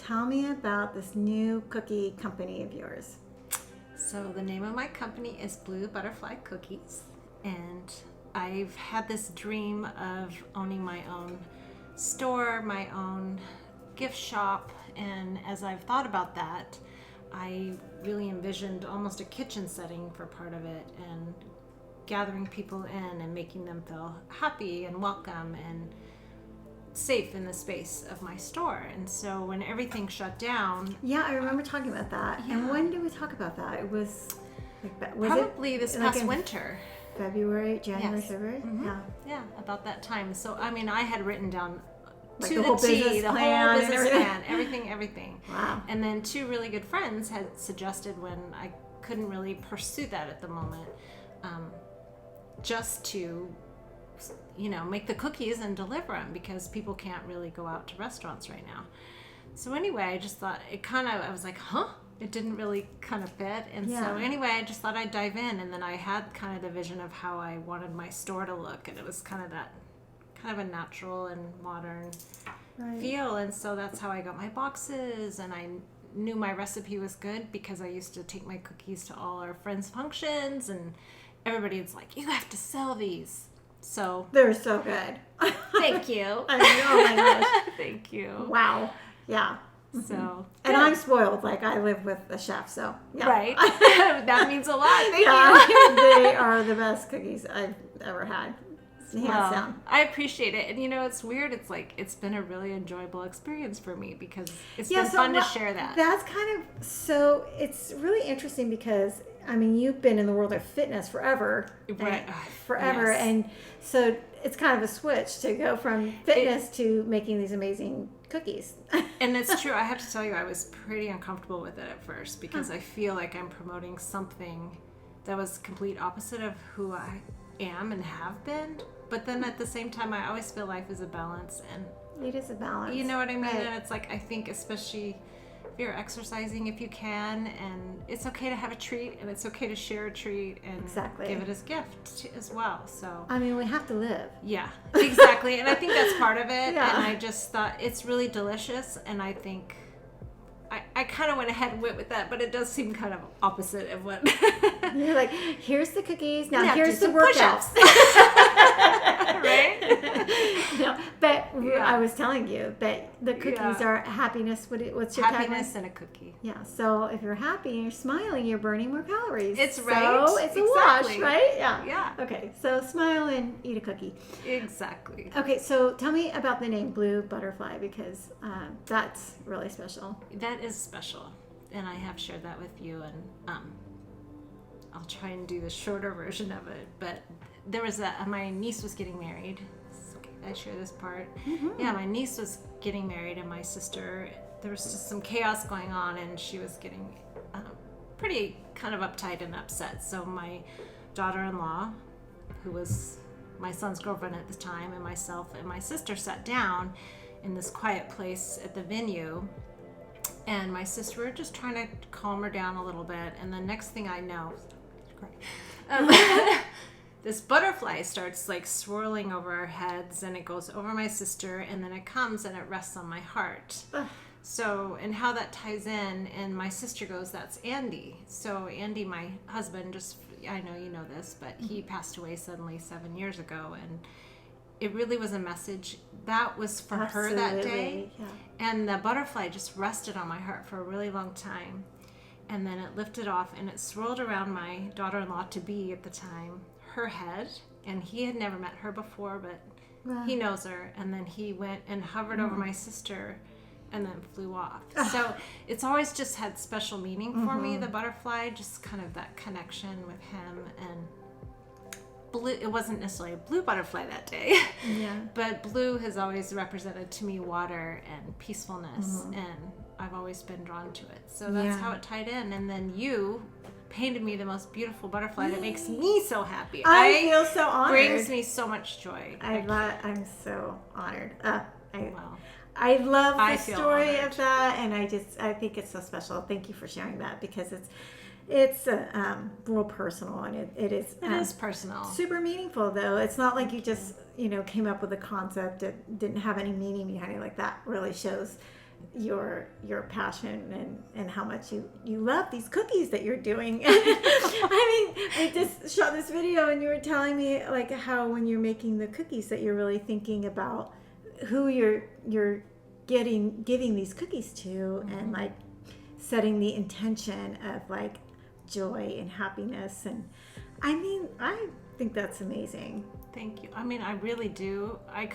tell me about this new cookie company of yours. So the name of my company is Blue Butterfly Cookies, and I've had this dream of owning my own store, my own gift shop, and as I've thought about that, I really envisioned almost a kitchen setting for part of it, and gathering people in and making them feel happy and welcome and safe in the space of my store. And so when everything shut down, I remember talking about that. Yeah. And when did we talk about that? It was probably this past winter. February, January, Yes. February. Mm-hmm. Yeah, about that time. So I mean, I had written down Like to the the whole T, business the plan whole and business everything. plan, everything. Wow. And then two really good friends had suggested, when I couldn't really pursue that at the moment, just to, make the cookies and deliver them, because people can't really go out to restaurants right now. So anyway, I just thought I was like, it didn't really kind of fit. And so anyway, I just thought I'd dive in, and then I had kind of the vision of how I wanted my store to look, and it was kind of a natural and modern feel. And so that's how I got my boxes, and I knew my recipe was good because I used to take my cookies to all our friends' functions, and everybody was like, you have to sell these. So They're so good. thank you. I know, oh my gosh. Thank you. Wow. Yeah. So And I'm spoiled. Like, I live with a chef, so yeah. right. That means a lot. Thank you. They are the best cookies I've ever had. Hands down. I appreciate it. And it's weird. It's like, it's been a really enjoyable experience for me, because it's been fun to share that. That's kind of, so it's really interesting because, I mean, you've been in the world of fitness forever. Right. Forever. Yes. And so it's kind of a switch to go from fitness to making these amazing cookies. And it's true. I have to tell you, I was pretty uncomfortable with it at first, because I feel like I'm promoting something that was complete opposite of who I am and have been. But then at the same time, I always feel life is a balance, and It is a balance. you know what I mean? Right. And it's like, I think especially if you're exercising, if you can, and it's okay to have a treat, and it's okay to share a treat and Exactly. give it as gift as well. So I mean, we have to live. yeah, exactly. And I think that's part of it. Yeah. And I just thought it's really delicious, and I think I kind of went ahead and went with that, but it does seem kind of opposite of what. You're like, here's the cookies. Now Yeah, here's do the some workouts. Right? No, but Yeah. I was telling you that the cookies are happiness. What's your Happiness tagline? and a cookie. Yeah. So if you're happy and you're smiling, you're burning more calories. It's So right. it's a Exactly. wash, right? Yeah. Yeah. Okay. So smile and eat a cookie. Exactly. Okay. So tell me about the name Blue Butterfly, because that's really special. That is special, and I have shared that with you, and I'll try and do the shorter version of it. But there was my niece was getting married. Okay, I share this part. Mm-hmm. Yeah, my niece was getting married, and my sister, there was just some chaos going on, and she was getting pretty kind of uptight and upset. So my daughter-in-law, who was my son's girlfriend at the time, and myself and my sister sat down in this quiet place at the venue, and my sister, we were just trying to calm her down a little bit, and the next thing I know, this butterfly starts like swirling over our heads, and it goes over my sister, and then it comes and it rests on my heart. So, and how that ties in, and my sister goes, that's Andy. So Andy, my husband, I know you know this, but he passed away suddenly 7 years ago, and it really was a message that was for her that day. Yeah. And the butterfly just rested on my heart for a really long time. And then it lifted off, and it swirled around my daughter-in-law to be at the time, her head. And he had never met her before, but he knows her. And then he went and hovered over my sister and then flew off. So it's always just had special meaning for me, the butterfly, just kind of that connection with him. And blue, it wasn't necessarily a blue butterfly that day, but blue has always represented to me water and peacefulness, and I've always been drawn to it. So that's how it tied in. And then you painted me the most beautiful butterfly that makes me so happy. I feel so honored. Brings me so much joy. I'm so honored. Wow. I love the feel story honored. of that, and I think it's so special. Thank you for sharing that, because it's real personal, and it is. It is personal. Super meaningful, though. It's not like you just came up with a concept that didn't have any meaning behind it. Like, that really shows your passion and how much you love these cookies that you're doing. I mean, I just shot this video and you were telling me like how when you're making the cookies that you're really thinking about who you're giving these cookies to, and like setting the intention of like joy and happiness. And I mean, I think that's amazing. Thank you. I mean, I really do. I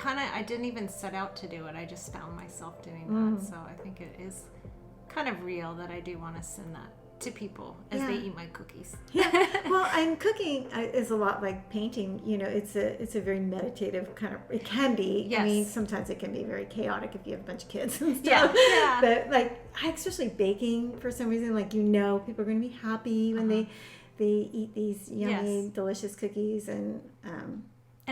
didn't even set out to do it. I just found myself doing that. So I think it is kind of real that I do want to send that to people as they eat my cookies. Yeah. Well, and cooking is a lot like painting. You know, it's a very meditative kind of. It can be. Yes. I mean, sometimes it can be very chaotic if you have a bunch of kids and stuff. Yeah. But like, especially baking, for some reason, like people are going to be happy when they eat these yummy, delicious cookies, and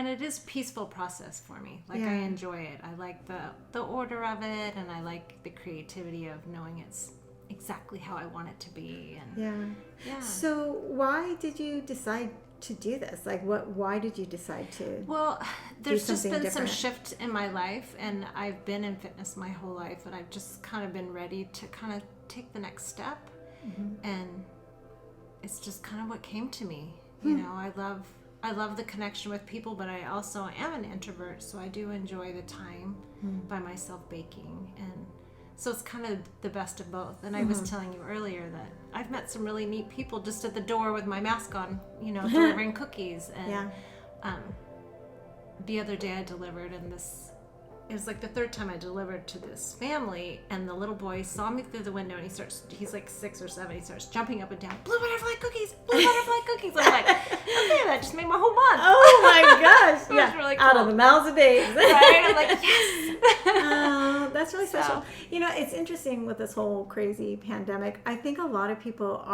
it is a peaceful process for me. Like I enjoy it. I like the order of it, and I like the creativity of knowing it's exactly how I want it to be. And yeah. So why did you decide to do this? Like, why did you decide to? Well, there's just been different? some shift in my life, and I've been in fitness my whole life, and I've just kind of been ready to kind of take the next step. And it's just kind of what came to me. You know, I love the connection with people, but I also am an introvert, so I do enjoy the time by myself baking. And so it's kind of the best of both. And I was telling you earlier that I've met some really neat people just at the door with my mask on, you know, delivering cookies. And the other day I delivered, and it was like the third time I delivered to this family, and the little boy saw me through the window, and he's like 6 or 7, he starts jumping up and down, blue butterfly cookies. I'm like, okay, that just made my whole month. Oh my gosh. It was really cool. Out of the mouths of babes. Right? I'm like, yes. Oh, that's really special. You know, it's interesting with this whole crazy pandemic. I think a lot of people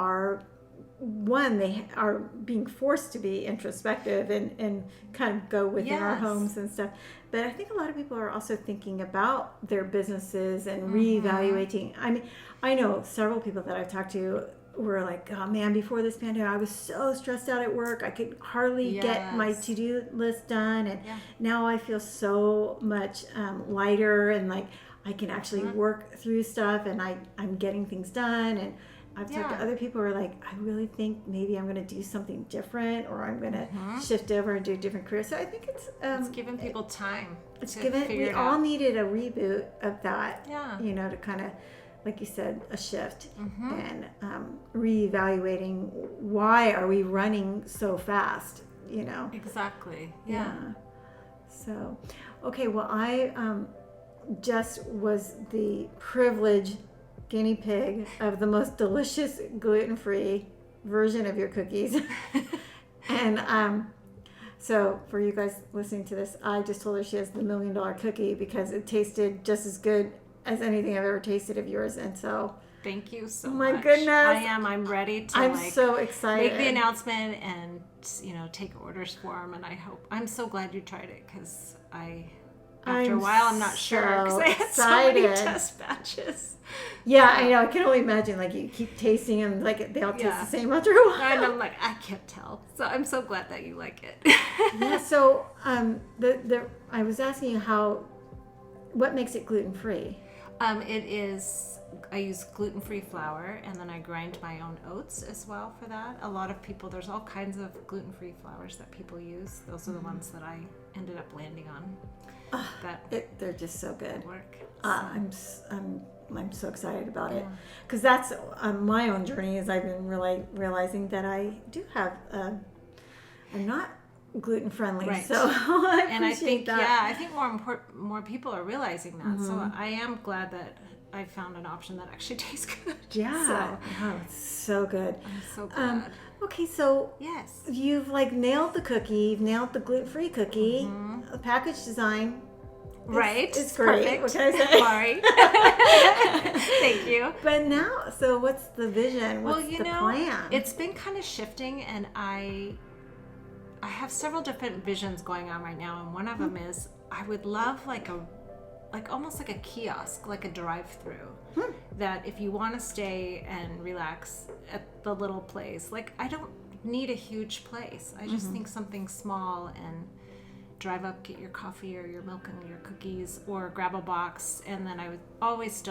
they are being forced to be introspective and kind of go within our homes and stuff. But I think a lot of people are also thinking about their businesses and reevaluating. I mean, I know several people that I've talked to were like, oh man, before this pandemic, I was so stressed out at work. I could hardly get my to-do list done. And now I feel so much lighter, and like I can actually work through stuff, and I'm getting things done. And I've talked to other people who are like, I really think maybe I'm going to do something different, or I'm going to shift over and do a different career. So I think it's giving people time. We all needed a reboot of that, you know, to kind of, like you said, a shift and reevaluating why are we running so fast, you know? Exactly. Yeah. So, okay, well, I just was the privileged guinea pig of the most delicious gluten-free version of your cookies. And so for you guys listening to this, I just told her she has the $1 million cookie because it tasted just as good as anything I've ever tasted of yours. And so thank you so much. My goodness. I'm ready to I'm so excited. Make the announcement and, you know, take orders for them. And I'm so glad you tried it, because after a while, I'm not sure, because I had so many test batches. Yeah, I know. I can only imagine, like, you keep tasting them, like, they all taste the same after a while. And I'm like, I can't tell. So I'm so glad that you like it. Yeah, so I was asking you what makes it gluten-free? I use gluten-free flour, and then I grind my own oats as well for that. A lot of people, there's all kinds of gluten-free flours that people use. Those are the ones that I ended up landing on. They're just so good. Work. I'm so excited about it, because that's my own journey. As I've been realizing that I do have I'm not gluten friendly, so I think that. I think more people are realizing that. So I am glad that I found an option that actually tastes good. Yeah, it's so good. I'm so glad. Okay, so yes, you've like nailed the cookie, you've nailed the gluten-free cookie, the package design. It's great. Perfect. What can I say? Sorry. Thank you. But now, so what's the vision? What's the plan? It's been kind of shifting, and I have several different visions going on right now, and one of them is I would love like almost like a kiosk, like a drive-through, that if you want to stay and relax at the little place, like I don't need a huge place. I just think something small and drive up, get your coffee or your milk and your cookies, or grab a box. And then I would always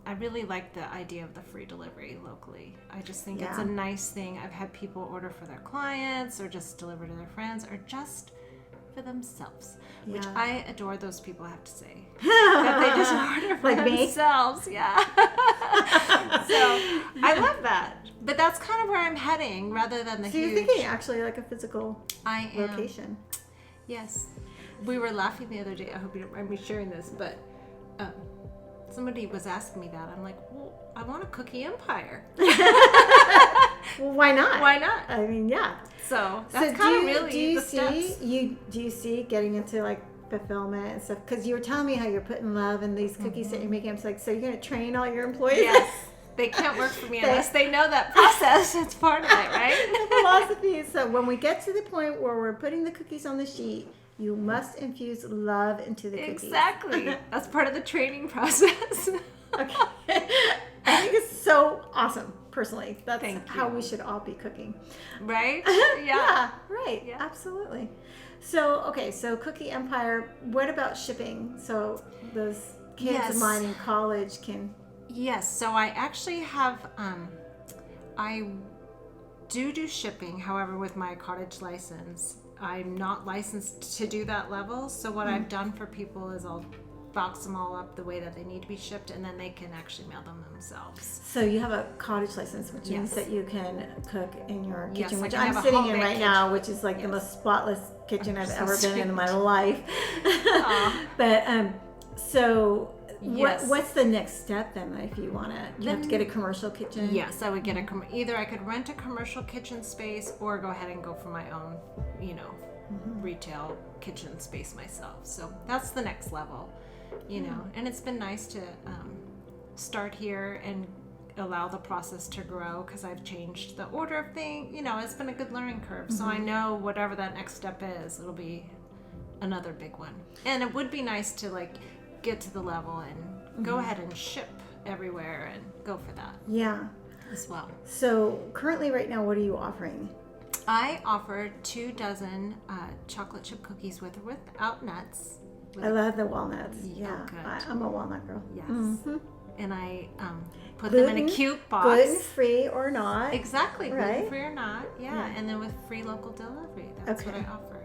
I really like the idea of the free delivery locally. I just think it's a nice thing. I've had people order for their clients or just deliver to their friends or just for themselves, which I adore those people, I have to say. That they just order for themselves. Yeah. So I love that. But that's kind of where I'm heading rather than the huge... So you're thinking actually like a physical location. Yes. We were laughing the other day. I hope you don't mind me sharing this, but somebody was asking me that. I'm like, well, I want a cookie empire. Well, why not? Why not? I mean, yeah. So that's kind of really the steps. Do you see getting into like fulfillment and stuff? Because you were telling me how you're putting love in these cookies that you're making. I was like, so you're going to train all your employees? Yes. They can't work for me unless they know that process. It's part of it, right? The philosophy is, so when we get to the point where we're putting the cookies on the sheet, you must infuse love into the cookies. Exactly. That's part of the training process. Okay. I think it's so awesome, personally. That's Thank how you. we should all be cooking. Right? Yeah, right. Yeah. Absolutely. So, okay, so Cookie Empire, what about shipping? So those kids of mine in college can... Yes, so I actually have, I do shipping, however, with my cottage license. I'm not licensed to do that level, so what I've done for people is I'll box them all up the way that they need to be shipped, and then they can actually mail them themselves. So you have a cottage license, which means that you can cook in your kitchen, which I I'm have a sitting in homemade right now, which is like the most spotless kitchen I've ever been in my life. But so what's the next step then if you want to? You have to get a commercial kitchen? Yes, I would get either I could rent a commercial kitchen space or go ahead and go for my own, retail kitchen space myself. So that's the next level. And it's been nice to start here and allow the process to grow because I've changed the order of things. It's been a good learning curve. So I know whatever that next step is, it'll be another big one. And it would be nice to get to the level and go ahead and ship everywhere and go for that. Yeah. As well. So currently right now, what are you offering? I offer 24 chocolate chip cookies with or without nuts. I love the walnuts. Yeah, good. I'm a walnut girl. Yes. Mm-hmm. And I put them in a cute box. Gluten-free or not. Exactly. Right? Gluten-free or not. Yeah. And then with free local delivery. That's what I offer.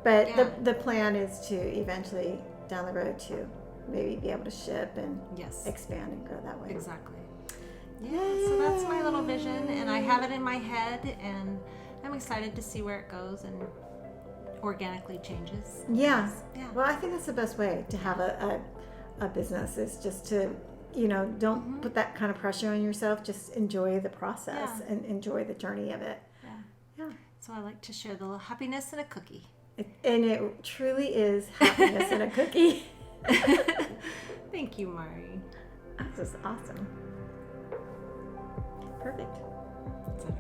But the plan is to eventually, down the road, to maybe be able to ship and expand and grow that way. Exactly. Yeah, so that's my little vision, and I have it in my head, and I'm excited to see where it goes and organically changes. Yeah. Yeah. Well, I think that's the best way to have a business is just to, don't put that kind of pressure on yourself. Just enjoy the process and enjoy the journey of it. Yeah. So I like to share the little happiness in a cookie. And it truly is happiness in a cookie. Thank you, Mari. This is awesome. Perfect. That's it.